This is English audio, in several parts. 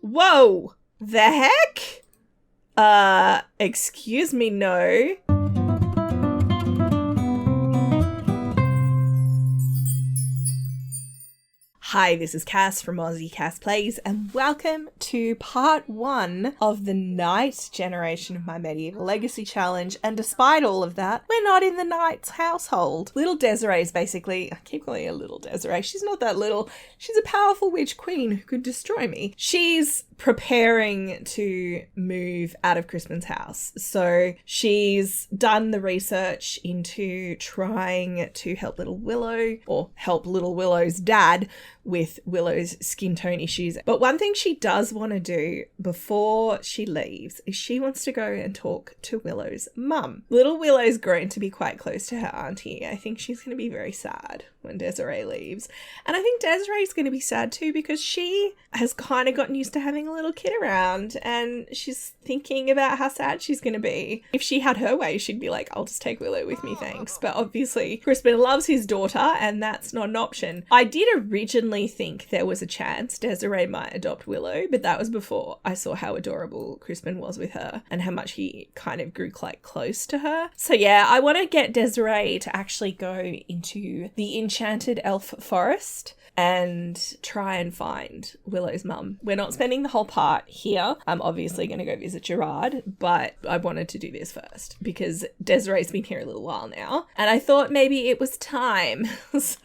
Whoa! The heck? Excuse me, no. Hi, this is Cass from Aussie Cass Plays, and welcome to part 1 of the Knight generation of my Medieval Legacy Challenge. And despite all of that, we're not in the Knight's household. Little Desirae is basically, I keep calling her Little Desirae, she's not that little. She's a powerful witch queen who could destroy me. She's preparing to move out of Crispin's house. So she's done the research into trying to help little Willow, or help little Willow's dad with Willow's skin tone issues. But one thing she does want to do before she leaves is she wants to go and talk to Willow's mum. Little Willow's grown to be quite close to her auntie. I think she's going to be very sad when Desirae leaves. And I think Desirae's going to be sad too, because she has kind of gotten used to having a little kid around, and she's thinking about how sad she's going to be. If she had her way, she'd be like, I'll just take Willow with me, thanks. But obviously Crispin loves his daughter, and that's not an option. I did originally think there was a chance Desirae might adopt Willow, but that was before I saw how adorable Crispin was with her and how much he kind of grew quite close to her. So yeah, I want to get Desirae to actually go into the Enchanted Forest and try and find Willow's mum. We're not spending the whole part here. I'm obviously going to go visit Gerard, but I wanted to do this first because Desirae's been here a little while now, and I thought maybe it was time. So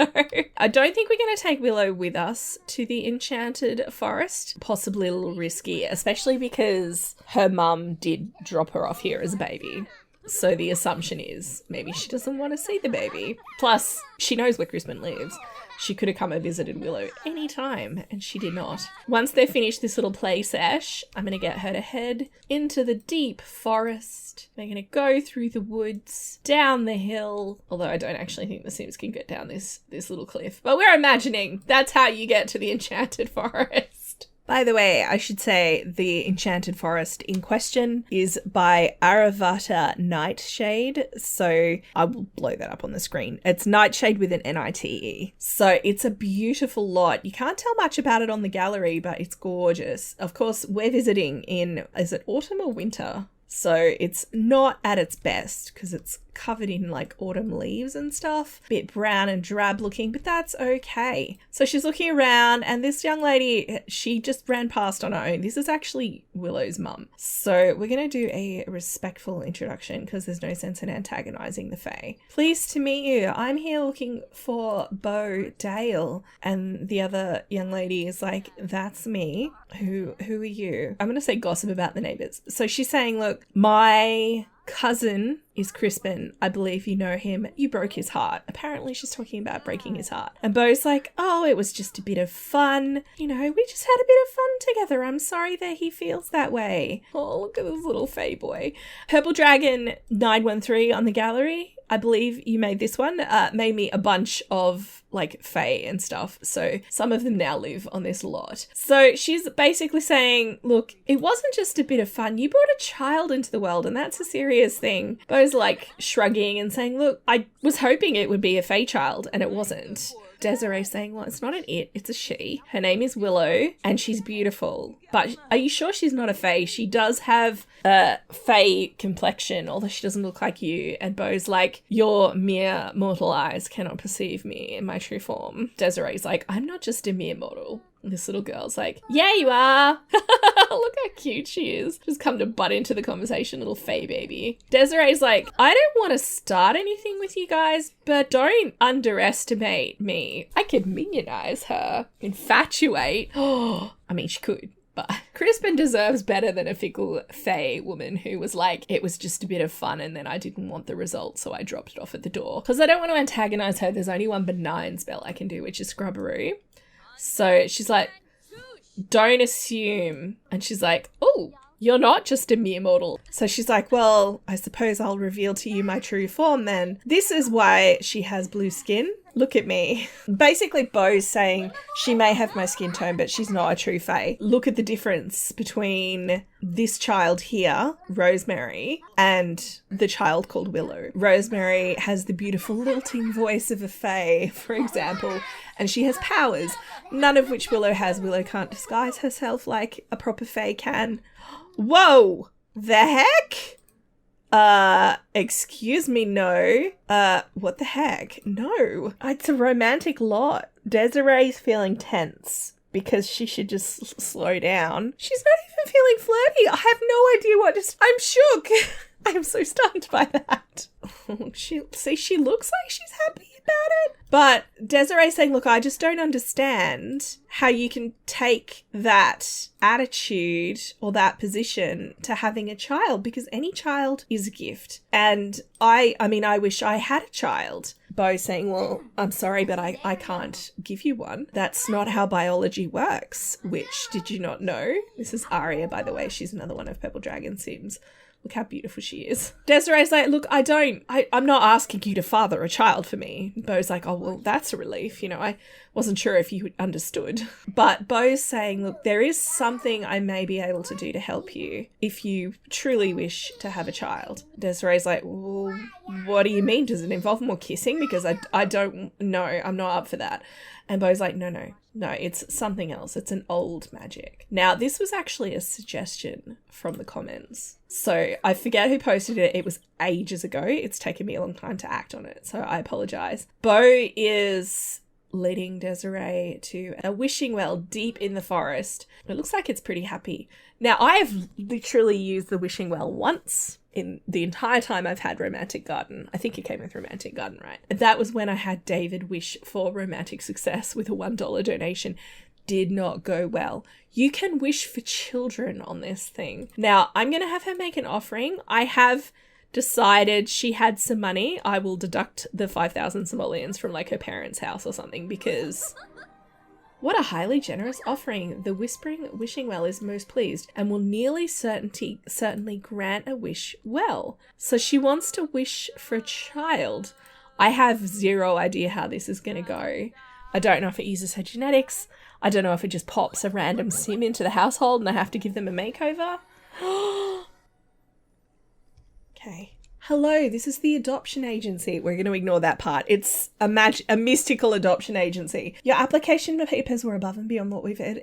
I don't think we're going to take Willow with us to the Enchanted Forest. Possibly a little risky, especially because her mum did drop her off here as a baby. So the assumption is maybe she doesn't want to see the baby. Plus, she knows where Crispin lives. She could have come and visited Willow anytime, and she did not. Once they finish this little play sesh, I'm going to get her to head into the deep forest. They're going to go through the woods, down the hill, although I don't actually think the Sims can get down this little cliff. But we're imagining that's how you get to the Enchanted Forest. By the way, I should say the Enchanted Forest in question is by Aravata Nightshade. So I will blow that up on the screen. It's Nightshade with an Nite. So it's a beautiful lot. You can't tell much about it on the gallery, but it's gorgeous. Of course, we're visiting in, is it autumn or winter? So it's not at its best because it's covered in like autumn leaves and stuff, a bit brown and drab looking, but that's okay. So she's looking around, and this young lady, she just ran past on her own. This is actually Willow's mum. So we're going to do a respectful introduction because there's no sense in antagonizing the Fae. Pleased to meet you. I'm here looking for Beau Dale. And the other young lady is like, that's me. Who are you? I'm going to say gossip about the neighbors. So she's saying, look, my cousin is Crispin. I believe you know him. You broke his heart. Apparently she's talking about breaking his heart. And Beau's like, oh, it was just a bit of fun. You know, we just had a bit of fun together. I'm sorry that he feels that way. Oh, look at this little Fae boy. Purple Dragon 913 on the gallery. I believe you made this one. Made me a bunch of like Fae and stuff. So some of them now live on this lot. So she's basically saying, look, it wasn't just a bit of fun. You brought a child into the world, and that's a serious thing. Beau's like shrugging and saying, look, I was hoping it would be a Fae child, and it wasn't. Desirae saying, well, it's not an it, it's a she. Her name is Willow, and she's beautiful. But are you sure she's not a Fae? She does have a Fae complexion, although she doesn't look like you. And Beau's like, your mere mortal eyes cannot perceive me in my true form. Desirae's like, I'm not just a mere mortal. And this little girl's like, yeah, you are. Look how cute she is. Just come to butt into the conversation, little Fae baby. Desiree's like, I don't want to start anything with you guys, but don't underestimate me. I could minionize her. Infatuate. Oh, I mean, she could. But Crispin deserves better than a fickle Fae woman who was like, it was just a bit of fun and then I didn't want the result, so I dropped it off at the door. Because I don't want to antagonize her. There's only one benign spell I can do, which is Scrubberoo. So she's like, don't assume. And she's like, oh, you're not just a mere mortal. So she's like, well, I suppose I'll reveal to you my true form then. This is why she has blue skin. Look at me. Basically, Beau's saying she may have my skin tone, but she's not a true fae. Look at the difference between this child here, Rosemary, and the child called Willow. Rosemary has the beautiful lilting voice of a fae, for example, and she has powers, none of which Willow has. Willow can't disguise herself like a proper fae can. Whoa! The heck? Excuse me, no. What the heck? No. It's a romantic lot. Desiree's feeling tense because she should just slow down. She's not even feeling flirty. I have no idea what just... I'm shook. I am so stunned by that. She looks like she's happy about it. But Desirae saying, look, I just don't understand how you can take that attitude or that position to having a child, because any child is a gift. And I wish I had a child. Beau saying, well, I'm sorry, but I can't give you one. That's not how biology works, which did you not know? This is Aria, by the way. She's another one of Purple Dragon Sims. Look how beautiful she is. Desiree's like, look, I'm not asking you to father a child for me. Beau's like, oh, well, that's a relief. You know, I wasn't sure if you understood. But Beau's saying, look, there is something I may be able to do to help you if you truly wish to have a child. Desiree's like, well, what do you mean? Does it involve more kissing? Because I don't know. I'm not up for that. And Beau's like, no, it's something else. It's an old magic. Now, this was actually a suggestion from the comments. So I forget who posted it. It was ages ago. It's taken me a long time to act on it. So I apologize. Beau is leading Desirae to a wishing well deep in the forest. It looks like it's pretty happy. Now, I have literally used the wishing well once in the entire time I've had Romantic Garden. I think it came with Romantic Garden, right? That was when I had David wish for romantic success with a $1 donation. Did not go well. You can wish for children on this thing. Now, I'm going to have her make an offering. I have decided she had some money. I will deduct the 5,000 simoleons from like her parents' house or something, because what a highly generous offering. The whispering wishing well is most pleased and will nearly certainly grant a wish well. So she wants to wish for a child. I have zero idea how this is going to go. I don't know if it uses her genetics. I don't know if it just pops a random sim into the household and I have to give them a makeover. Okay. Hello, this is the adoption agency. We're going to ignore that part. It's a mystical adoption agency. Your application papers were above and beyond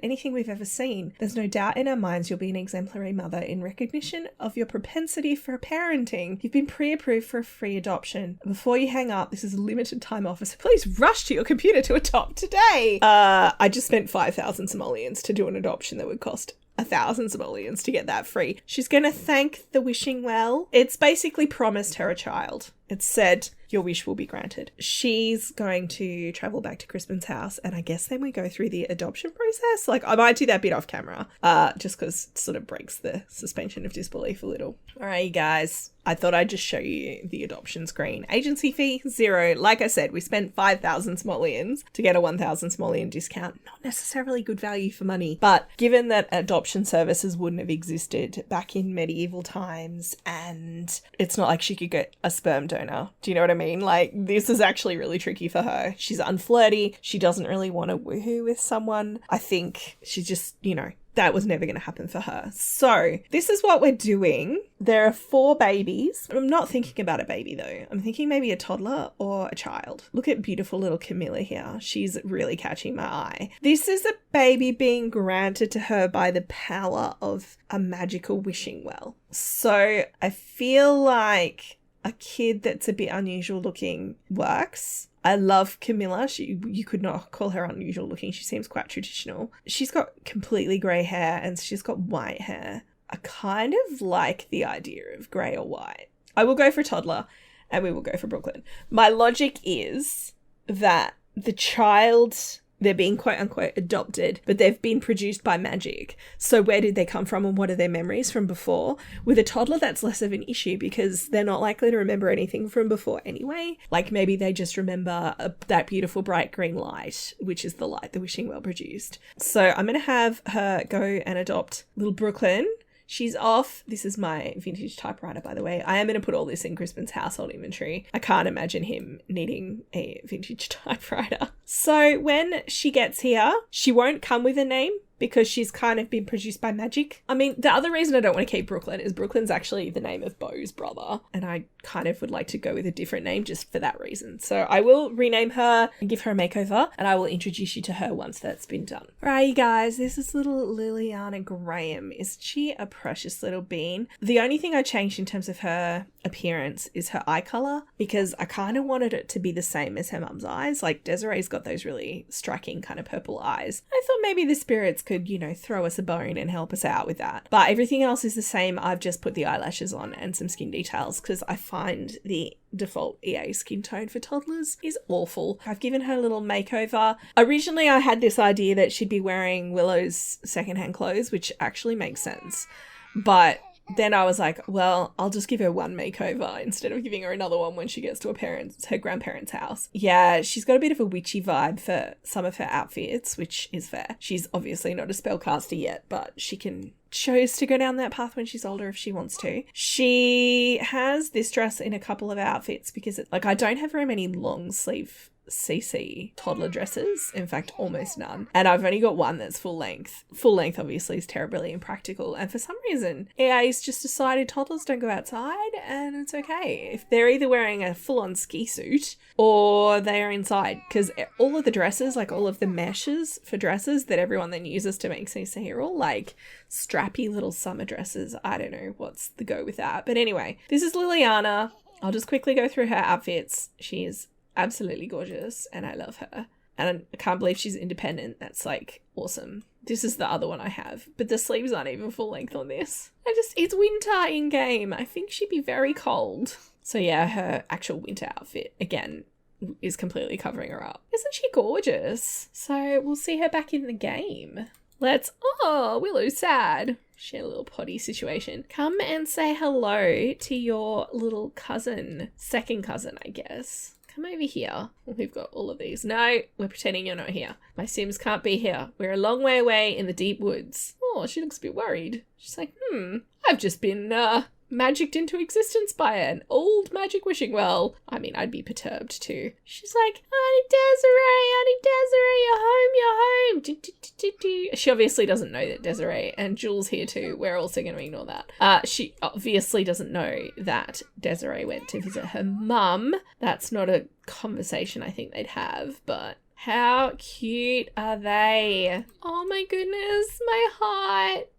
anything we've ever seen. There's no doubt in our minds you'll be an exemplary mother in recognition of your propensity for parenting. You've been pre-approved for a free adoption. Before you hang up, this is a limited time offer, so please rush to your computer to adopt today. I just spent 5,000 simoleons to do an adoption that would cost 1,000 simoleons to get that free. She's going to thank the wishing well. It's basically promised her a child. It said, your wish will be granted. She's going to travel back to Crispin's house, and I guess then we go through the adoption process. Like, I might do that bit off camera, just because it sort of breaks the suspension of disbelief a little. All right, you guys. I thought I'd just show you the adoption screen. Agency fee, 0. Like I said, we spent 5,000 simoleons to get a 1,000 simoleon discount. Not necessarily good value for money, but given that adoption services wouldn't have existed back in medieval times, and it's not like she could get a sperm donor. Do you know what I mean? Like, this is actually really tricky for her. She's unflirty. She doesn't really want to woohoo with someone. I think she's just, that was never going to happen for her. So this is what we're doing. There are 4 babies. I'm not thinking about a baby though. I'm thinking maybe a toddler or a child. Look at beautiful little Camilla here. She's really catching my eye. This is a baby being granted to her by the power of a magical wishing well. So I feel like a kid that's a bit unusual looking works. I love Camilla. You could not call her unusual looking. She seems quite traditional. She's got completely grey hair and she's got white hair. I kind of like the idea of grey or white. I will go for toddler and we will go for Brooklyn. My logic is that the child, they're being quote unquote adopted, but they've been produced by magic. So where did they come from and what are their memories from before? With a toddler, that's less of an issue because they're not likely to remember anything from before anyway. Like maybe they just remember that beautiful bright green light, which is the light the wishing well produced. So I'm going to have her go and adopt little Brooklyn. She's off. This is my vintage typewriter, by the way. I am going to put all this in Crispin's household inventory. I can't imagine him needing a vintage typewriter. So when she gets here, she won't come with a name because she's kind of been produced by magic. I mean, the other reason I don't want to keep Brooklyn is Brooklyn's actually the name of Beau's brother, and I kind of would like to go with a different name just for that reason. So I will rename her and give her a makeover, and I will introduce you to her once that's been done. Right, you guys, this is little Liliana Graham. Isn't she a precious little bean? The only thing I changed in terms of her appearance is her eye colour, because I kind of wanted it to be the same as her mum's eyes. Like, Desirae's got those really striking kind of purple eyes. I thought maybe the spirits could, you know, throw us a bone and help us out with that. But everything else is the same. I've just put the eyelashes on and some skin details because I find the default EA skin tone for toddlers is awful. I've given her a little makeover. Originally, I had this idea that she'd be wearing Willow's secondhand clothes, which actually makes sense. But then I was like, well, I'll just give her one makeover instead of giving her another one when she gets to her grandparents' house. Yeah, she's got a bit of a witchy vibe for some of her outfits, which is fair. She's obviously not a spellcaster yet, but she can chose to go down that path when she's older if she wants to. She has this dress in a couple of outfits because I don't have very many long sleeve CC toddler dresses, in fact almost none, and I've only got one that's full length. Full length obviously is terribly impractical, and for some reason EA's just decided toddlers don't go outside, and it's okay if they're either wearing a full-on ski suit or they are inside, because all of the dresses, like all of the meshes for dresses that everyone then uses to make CC are all like strappy little summer dresses. I don't know what's the go with that, but anyway, this is Liliana. I'll just quickly go through her outfits. She is absolutely gorgeous and I love her, and I can't believe she's independent. That's like awesome. This is the other one I have, but the sleeves aren't even full length on this. It's winter in game. I think she'd be very cold. So yeah, her actual winter outfit again is completely covering her up. Isn't she gorgeous? So we'll see her back in the game. Willow's sad. She had a little potty situation. Come and say hello to your little cousin. Second cousin, I guess. Come over here. We've got all of these. No, we're pretending you're not here. My Sims can't be here. We're a long way away in the deep woods. Oh, she looks a bit worried. She's like, I've just been magicked into existence by an old magic wishing well. I mean, I'd be perturbed too. She's like, Auntie Desirae, you're home. She obviously doesn't know that Desirae and Jules here too. We're also going to ignore that. She obviously doesn't know that Desirae went to visit her mum. That's not a conversation I think they'd have, but how cute are they? Oh my goodness, my heart.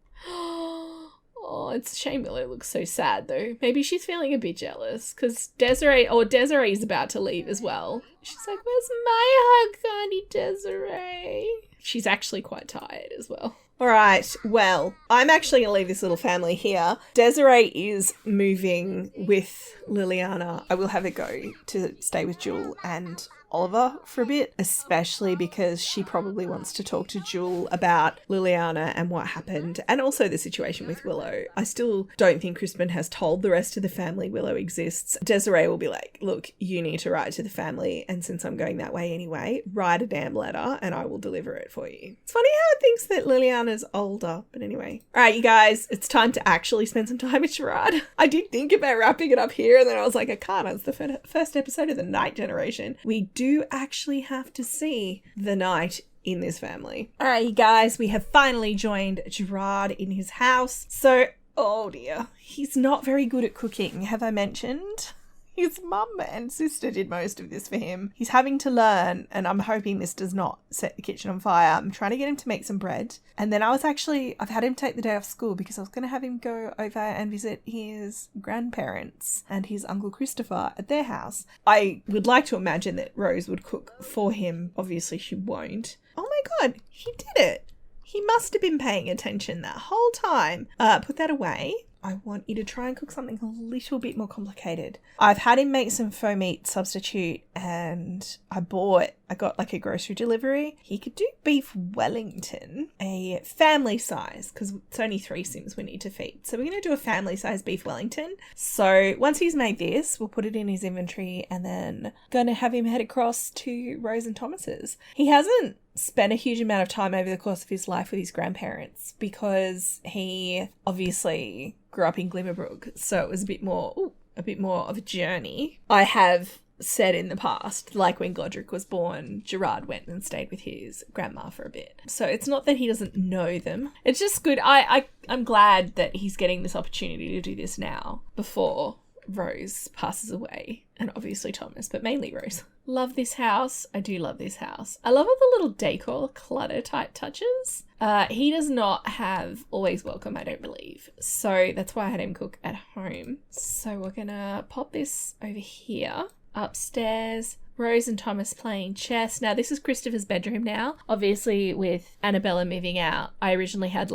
Oh, it's a shame Willow looks so sad though. Maybe she's feeling a bit jealous because Desiree's about to leave as well. She's like, where's my hug, Auntie Desirae? She's actually quite tired as well. All right, well, I'm actually going to leave this little family here. Desirae is moving with Liliana. I will have her go to stay with Jewel and Oliver for a bit, especially because she probably wants to talk to Jewel about Liliana and what happened, and also the situation with Willow. I still don't think Crispin has told the rest of the family Willow exists. Desirae will be like, look, you need to write to the family, and since I'm going that way anyway, write a damn letter and I will deliver it for you. It's funny how it thinks that Liliana's older, but anyway. All right, you guys, it's time to actually spend some time with Gerard. I did think about wrapping it up here, and then I was like, I can't. It's the first episode of the Night Generation. We do actually have to see the night in this family. All right, you guys, we have finally joined Gerard in his house. So, oh dear, he's not very good at cooking, have I mentioned? His mum and sister did most of this for him. He's having to learn, and I'm hoping this does not set the kitchen on fire. I'm trying to get him to make some bread. And then I've had him take the day off school because I was going to have him go over and visit his grandparents and his Uncle Christopher at their house. I would like to imagine that Rose would cook for him. Obviously she won't. Oh my God, he did it. He must have been paying attention that whole time. Put that away. I want you to try and cook something a little bit more complicated. I've had him make some faux meat substitute, and I got like a grocery delivery. He could do beef Wellington, a family size, because it's only 3 Sims we need to feed. So we're going to do a family size beef Wellington. So once he's made this, we'll put it in his inventory and then going to have him head across to Rose and Thomas's. He hasn't spent a huge amount of time over the course of his life with his grandparents because he obviously grew up in Glimmerbrook, so it was a bit more of a journey. I have said in the past, like when Godric was born, Gerard went and stayed with his grandma for a bit. So it's not that he doesn't know them. It's just good. I'm glad that he's getting this opportunity to do this now before Rose passes away, and obviously Thomas, but mainly Rose. Love this house. I do love this house. I love all the little decor clutter type touches. He does not have Always Welcome, I don't believe. So that's why I had him cook at home. So we're gonna pop this over here. Upstairs, Rose and Thomas playing chess. Now, this is Christopher's bedroom now. Obviously, with Annabella moving out, I originally had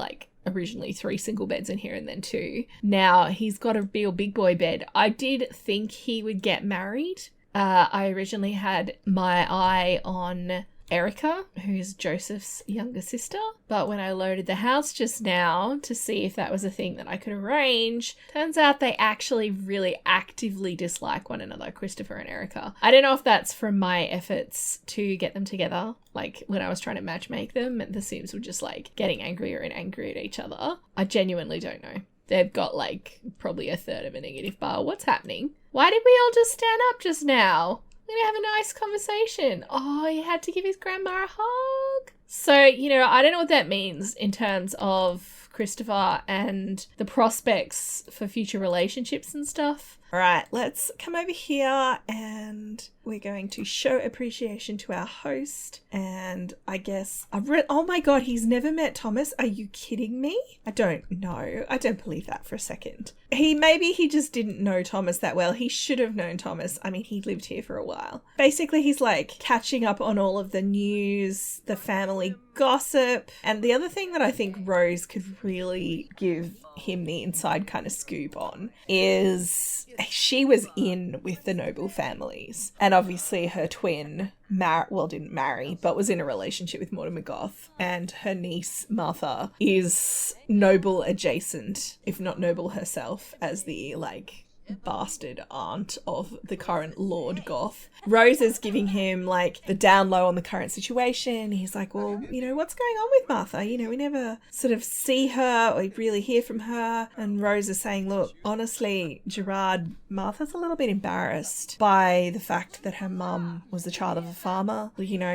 3 single beds in here and then 2. Now, he's got a real big boy bed. I did think he would get married. I originally had my eye on Erica, who's Joseph's younger sister. But when I loaded the house just now to see if that was a thing that I could arrange, turns out they actually really actively dislike one another, Christopher and Erica. I don't know if that's from my efforts to get them together. Like when I was trying to matchmake them, the Sims were just getting angrier and angrier at each other. I genuinely don't know. They've got probably a third of a negative bar. What's happening? Why did we all just stand up just now? We're going to have a nice conversation. Oh, he had to give his grandma a hug. So, I don't know what that means in terms of Christopher and the prospects for future relationships and stuff. All right, let's come over here and we're going to show appreciation to our host. And I guess oh my God, he's never met Thomas. Are you kidding me? I don't know. I don't believe that for a second. Maybe he just didn't know Thomas that well. He should have known Thomas. I mean, he lived here for a while. Basically, he's catching up on all of the news, the family gossip. And the other thing that I think Rose could really give him the inside kind of scoop on is she was in with the noble families, and obviously her twin didn't marry, but was in a relationship with Mortimer Goth, and her niece Martha is noble adjacent, if not noble herself, as the bastard aunt of the current Lord Goth. Rose is giving him the down low on the current situation. He's like, well, what's going on with Martha? We never sort of see her or really hear from her. And Rose is saying, look, honestly, Gerard, Martha's a little bit embarrassed by the fact that her mum was the child of a farmer.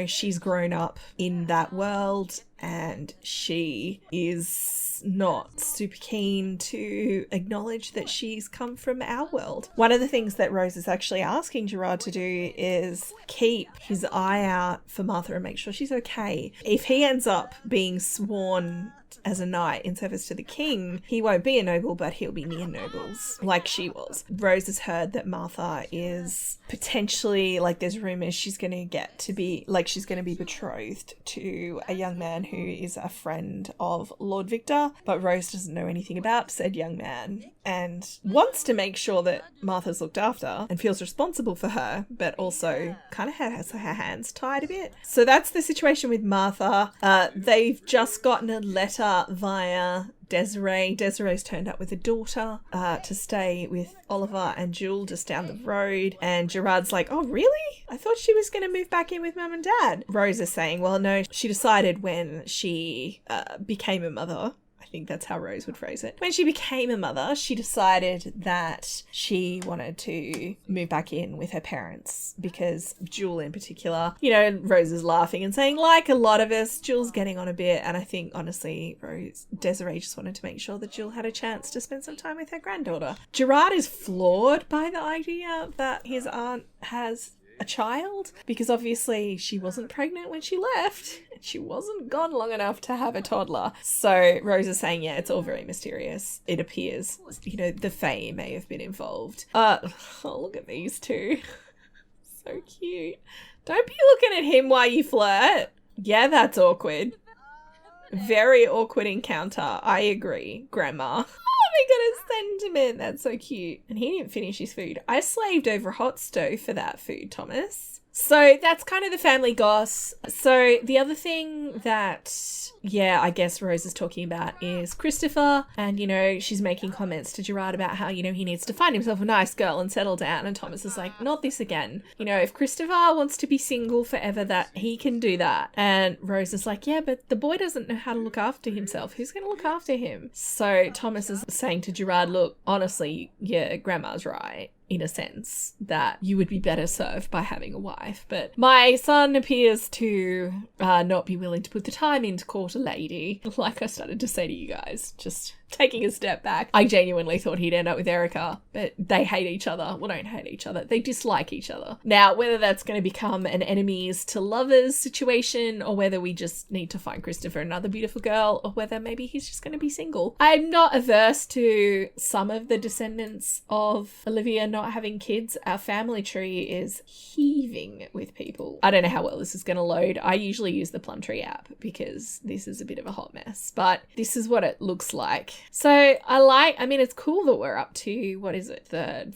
She's grown up in that world and she is not super keen to acknowledge that she's come from our world. One of the things that Rose is actually asking Gerard to do is keep his eye out for Martha and make sure she's okay. If he ends up being sworn as a knight in service to the king, he won't be a noble, but he'll be near nobles, like she was. Rose has heard that Martha is potentially, there's rumours she's going to get to be, she's going to be betrothed to a young man who is a friend of Lord Victor, but Rose doesn't know anything about said young man and wants to make sure that Martha's looked after and feels responsible for her, but also kind of has her hands tied a bit. So that's the situation with Martha. They've just gotten a letter via Desirae. Desiree's turned up with a daughter to stay with Oliver and Jewel just down the road. And Gerard's like, oh, really? I thought she was going to move back in with Mum and Dad. Rose is saying, well, no, she decided when she became a mother. I think that's how Rose would phrase it. When she became a mother, she decided that she wanted to move back in with her parents because Jewel in particular, Rose is laughing and saying, like a lot of us, Jewel's getting on a bit. And I think, honestly, Desirae just wanted to make sure that Jewel had a chance to spend some time with her granddaughter. Gerard is floored by the idea that his aunt has a child because obviously she wasn't pregnant when she left and she wasn't gone long enough to have a toddler. So Rose is saying, yeah, it's all very mysterious. It appears, the Fae may have been involved. Oh, look at these two. So cute. Don't be looking at him while you flirt. Yeah, that's awkward. Very awkward encounter. I agree, Grandma. Oh my goodness, sentiment. That's so cute. And he didn't finish his food. I slaved over a hot stove for that food, Thomas. So that's kind of the family goss. So the other thing that, I guess Rose is talking about is Christopher. And, she's making comments to Gerard about how, he needs to find himself a nice girl and settle down. And Thomas is like, not this again. If Christopher wants to be single forever, that he can do that. And Rose is like, yeah, but the boy doesn't know how to look after himself. Who's going to look after him? So Thomas is saying to Gerard, look, honestly, yeah, grandma's right, in a sense, that you would be better served by having a wife. But my son appears to not be willing to put the time in to court a lady. Like I started to say to you guys, just taking a step back, I genuinely thought he'd end up with Erica, but they hate each other. Well, don't hate each other. They dislike each other. Now, whether that's going to become an enemies to lovers situation, or whether we just need to find Christopher another beautiful girl, or whether maybe he's just going to be single. I'm not averse to some of the descendants of Olivia not having kids. Our family tree is heaving with people. I don't know how well this is going to load. I usually use the Plumtree app because this is a bit of a hot mess, but this is what it looks like. So it's cool that we're up to, what is it, third,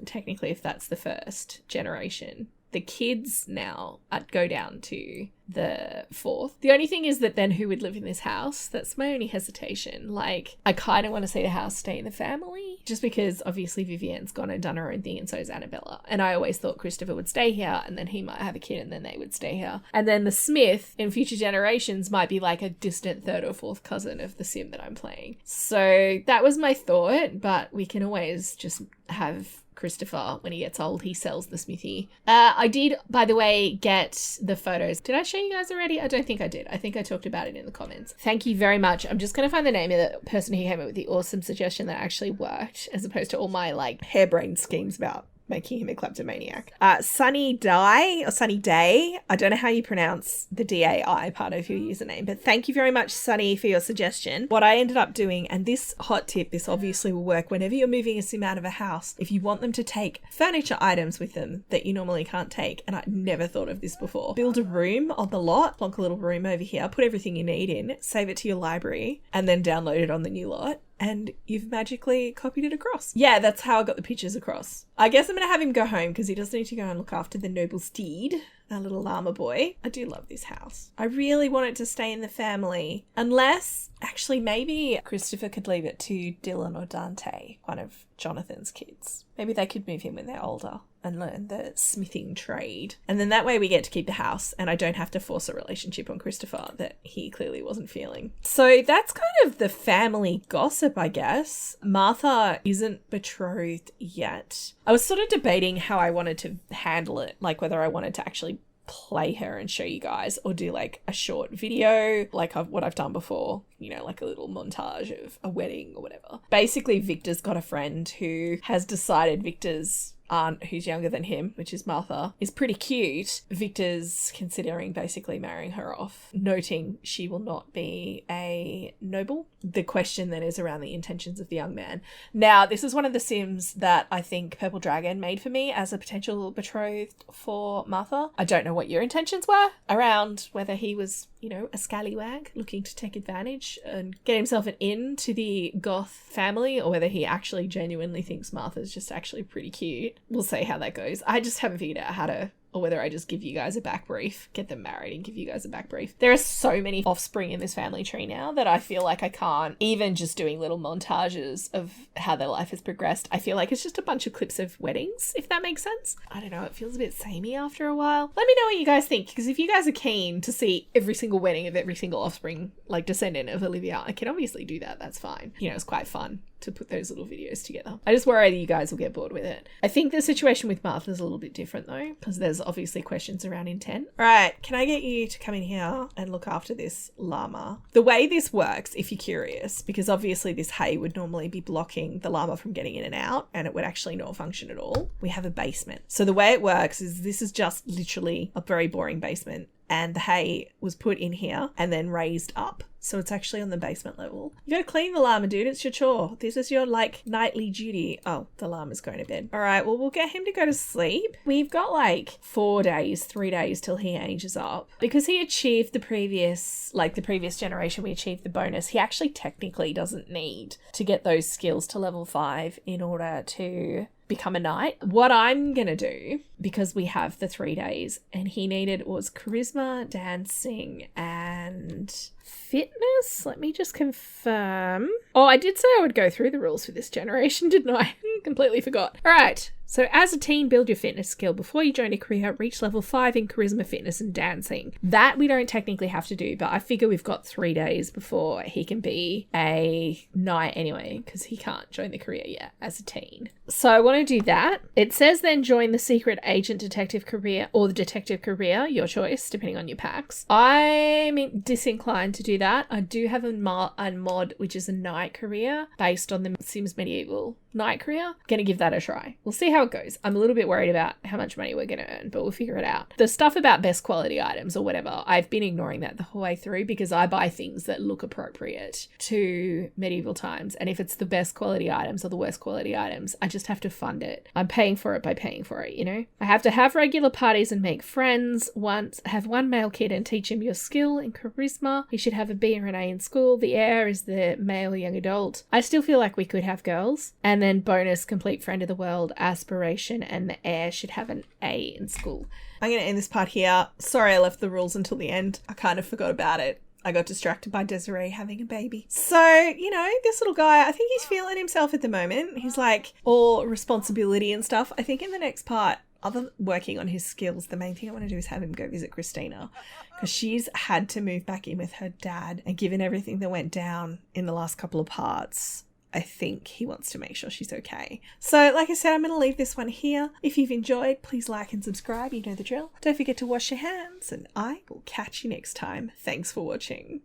technically, if that's the first generation. The kids now go down to the fourth. The only thing is that then who would live in this house? That's my only hesitation. Like, I kind of want to see the house stay in the family, just because obviously Vivienne's gone and done her own thing, and so is Annabella. And I always thought Christopher would stay here, and then he might have a kid, and then they would stay here. And then the Smith in future generations might be like a distant third or fourth cousin of the sim that I'm playing. So that was my thought, but we can always just have Christopher, when he gets old, he sells the smithy. I did, by the way, get the photos. Did I show you guys already? I don't think I did. I think I talked about it in the comments. Thank you very much. I'm just going to find the name of the person who came up with the awesome suggestion that actually worked, as opposed to all my harebrained schemes about making him a kleptomaniac. Sunny Day. I don't know how you pronounce the DAI part of your username, but thank you very much, Sunny, for your suggestion. What I ended up doing, and this hot tip, this obviously will work whenever you're moving a sim out of a house, if you want them to take furniture items with them that you normally can't take, and I never thought of this before, build a room on the lot, plonk a little room over here, put everything you need in, save it to your library, and then download it on the new lot. And you've magically copied it across. Yeah, that's how I got the pictures across. I guess I'm going to have him go home because he does need to go and look after the noble steed, our little llama boy. I do love this house. I really want it to stay in the family. Unless, actually, maybe Christopher could leave it to Dylan or Dante, one of Jonathan's kids. Maybe they could move in when they're older and learn the smithing trade. And then that way we get to keep the house, and I don't have to force a relationship on Christopher that he clearly wasn't feeling. So that's kind of the family gossip, I guess. Martha isn't betrothed yet. I was sort of debating how I wanted to handle it, like whether I wanted to actually play her and show you guys, or do a short video like what I've done before, like a little montage of a wedding or whatever. Basically, Victor's got a friend who has decided Victor's aunt, who's younger than him, which is Martha, is pretty cute. Victor's considering basically marrying her off, noting she will not be a noble. The question then is around the intentions of the young man. Now, this is one of the sims that I think Purple Dragon made for me as a potential betrothed for Martha. I don't know what your intentions were around whether he was, a scallywag looking to take advantage and get himself an in to the goth family, or whether he actually genuinely thinks Martha's just actually pretty cute. We'll see how that goes. I just haven't figured out how to, or whether I just give you guys a back brief, get them married and give you guys a back brief. There are so many offspring in this family tree now that I feel like I can't, even just doing little montages of how their life has progressed. I feel like it's just a bunch of clips of weddings, if that makes sense. I don't know, it feels a bit samey after a while. Let me know what you guys think, because if you guys are keen to see every single wedding of every single offspring, descendant of Olivia, I can obviously do that. That's fine. It's quite fun to put those little videos together. I just worry that you guys will get bored with it. I think the situation with Martha's a little bit different though, because there's obviously questions around intent. All right, can I get you to come in here and look after this llama? The way this works, if you're curious, because obviously this hay would normally be blocking the llama from getting in and out, and it would actually not function at all. We have a basement. So the way it works is this is just literally a very boring basement, and the hay was put in here and then raised up. So it's actually on the basement level. You gotta clean the llama, dude. It's your chore. This is your nightly duty. Oh, the llama's going to bed. All right, well, we'll get him to go to sleep. We've got 3 days till he ages up. Because he achieved the previous generation, we achieved the bonus. He actually technically doesn't need to get those skills to level 5 in order to become a knight. What I'm going to do, because we have the 3 days and he needed was charisma, dancing, and fitness. Let me just confirm. Oh, I did say I would go through the rules for this generation, didn't I? Completely forgot. All right. So as a teen, build your fitness skill. Before you join a career, reach level 5 in charisma, fitness, and dancing. That we don't technically have to do, but I figure we've got 3 days before he can be a knight anyway, because he can't join the career yet as a teen. So I want to do that. It says then join the secret agent detective career or the detective career, your choice, depending on your packs. I'm disinclined to do that. I do have a mod, which is a knight career based on the Sims Medieval knight career. I'm going to give that a try. We'll see how it goes. I'm a little bit worried about how much money we're going to earn, but we'll figure it out. The stuff about best quality items or whatever, I've been ignoring that the whole way through because I buy things that look appropriate to medieval times. And if it's the best quality items or the worst quality items, I just have to fund it. I'm paying for it by paying for it, you know? I have to have regular parties and make friends. Have one male kid and teach him your skill in charisma. He should have a B or an A in school. The heir is the male young adult. I still feel like we could have girls. And then bonus, complete friend of the world, aspiration, and the heir should have an A in school. I'm going to end this part here. Sorry I left the rules until the end. I kind of forgot about it. I got distracted by Desirae having a baby. So, you know, this little guy, I think he's feeling himself at the moment. He's like all responsibility and stuff. I think in the next part, other than working on his skills, the main thing I want to do is have him go visit Christina because she's had to move back in with her dad, and given everything that went down in the last couple of parts, I think he wants to make sure she's okay. So, like I said, I'm going to leave this one here. If you've enjoyed, please like and subscribe. You know the drill. Don't forget to wash your hands, and I will catch you next time. Thanks for watching.